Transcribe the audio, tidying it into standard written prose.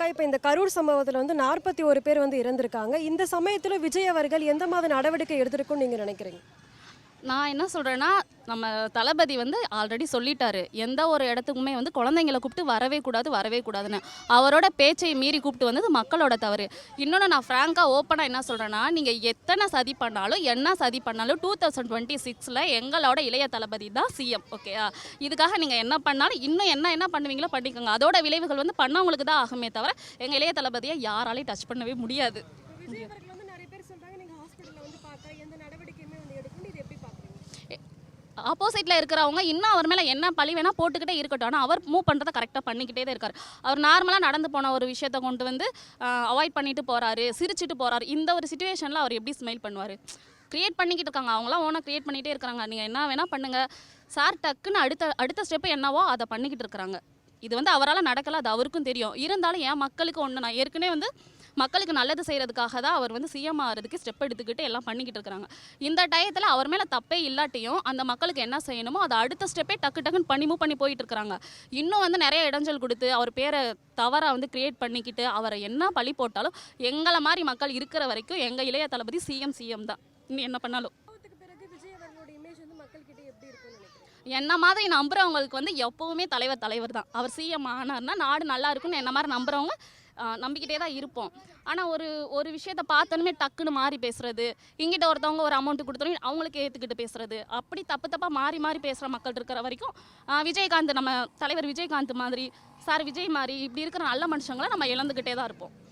அக்கா இப்போ இந்த கரூர் சம்பவத்தில் வந்து 41 பேர் வந்து இறந்திருக்காங்க. இந்த சமயத்தில் விஜய் அவர்கள் எந்த மாதிரி நடவடிக்கை எடுத்திருக்கும்னு நீங்கள் நினைக்கிறீங்க? நான் என்ன சொல்கிறேன்னா, நம்ம தளபதி வந்து ஆல்ரெடி சொல்லிட்டாரு. எந்த ஒரு இடத்துக்குமே வந்து குழந்தைங்கள கூப்பிட்டு வரவே கூடாது, வரவே கூடாதுன்னு. அவரோட பேச்சை மீறி கூப்பிட்டு வந்தது மக்களோட தவறு. இன்னொன்று நான் ஃப்ராங்காக ஓப்பனாக என்ன சொல்கிறேன்னா, நீங்கள் எத்தனை சதி பண்ணாலும், என்ன சதி பண்ணாலும் 2026ல் எங்களோட இளைய தளபதி தான் சிஎம். ஓகேயா? இதுக்காக நீங்கள் என்ன பண்ணாலும், இன்னும் என்ன பண்ணுவீங்களோ பண்ணிக்கோங்க. அதோட விளைவுகள் வந்து பண்ணவங்களுக்கு தான் ஆகுமே தவிர, எங்கள் இளைய தளபதியை யாராலையும் டச் பண்ணவே முடியாது. விஜய் அவர்கள் வந்து நிறைய பேர் சொல்றாங்க நீங்க ஹாஸ்பிடல்ல வந்து பார்த்தா எந்த நடவடிக்கையுமே வந்து எடுக்கணும். இது எப்படி பார்க்குறீங்க? ஆப்போசிட்டில் இருக்கிறவங்க இன்னும் அவர் மேலே என்ன பழி வேணால் போட்டுக்கிட்டே இருக்கட்டும். ஆனால் அவர் மூவ் பண்ணுறதை கரெக்டாக பண்ணிக்கிட்டே தான் இருக்கார். அவர் நார்மலாக நடந்து போன ஒரு விஷயத்தை கொண்டு வந்து அவாய்ட் பண்ணிட்டு போகிறாரு, சிரிச்சிட்டு போகிறாரு. இந்த ஒரு சுச்சுவேஷனில் அவர் எப்படி ஸ்மைல் பண்ணுவார்? க்ரியேட் பண்ணிக்கிட்டு இருக்காங்க, அவங்களாம் ஓனாக க்ரியேட் பண்ணிகிட்டே இருக்கிறாங்க. நீங்கள் என்ன வேணால் பண்ணுங்கள் சார், டக்குன்னு அடுத்த ஸ்டெப்பு என்னவோ அதை பண்ணிக்கிட்டு இருக்கிறாங்க. இது வந்து அவரால் நடக்கலை, அது அவருக்கும் தெரியும். இருந்தாலும் என் மக்களுக்கு ஒன்று, நான் ஏற்கனவே வந்து மக்களுக்கு நல்லது செய்கிறதுக்காக தான் அவர் வந்து சிஎம் ஆகிறதுக்கு ஸ்டெப் எடுத்துக்கிட்டு எல்லாம் பண்ணிக்கிட்டு இருக்கிறாங்க. இந்த டயத்தில் அவர் மேலே தப்பே இல்லாட்டியும் அந்த மக்களுக்கு என்ன செய்யணுமோ அதை அடுத்த ஸ்டெப்பே டக்குன்னு மூவ் பண்ணி போயிட்டு இருக்கிறாங்க. இன்னும் வந்து நிறைய இடைஞ்சல் கொடுத்து அவர் பேரை தவறாக வந்து கிரியேட் பண்ணிக்கிட்டு அவரை என்ன பழி போட்டாலும் எங்களை மாதிரி மக்கள் இருக்கிற வரைக்கும் எங்கள் இளைய தளபதி சிஎம் தான். இன்னும் என்ன பண்ணாலும் என்ன மாதிரி நம்புறவங்களுக்கு வந்து எப்பவுமே தலைவர் தான். அவர் சிஎம் ஆனார்னா நாடு நல்லா இருக்குன்னு என்ன மாதிரி நம்புறவங்க நம்பிக்கிட்டே தான் இருப்போம். ஆனால் ஒரு விஷயத்தை பார்த்தோன்னே டக்குன்னு மாறி பேசுறது, இங்கிட்ட ஒருத்தவங்க ஒரு அமௌண்ட் கொடுத்தோன்னே அவங்களுக்கு ஏற்றுக்கிட்டு பேசுறது, அப்படி தப்பாக மாறி பேசுகிற மக்கள் இருக்கிற வரைக்கும் விஜயகாந்த், நம்ம தலைவர் விஜயகாந்த் மாதிரி, சார் விஜய் மாதிரி இப்படி இருக்கிற நல்ல மனுஷங்களை நம்ம இழந்துக்கிட்டே தான் இருப்போம்.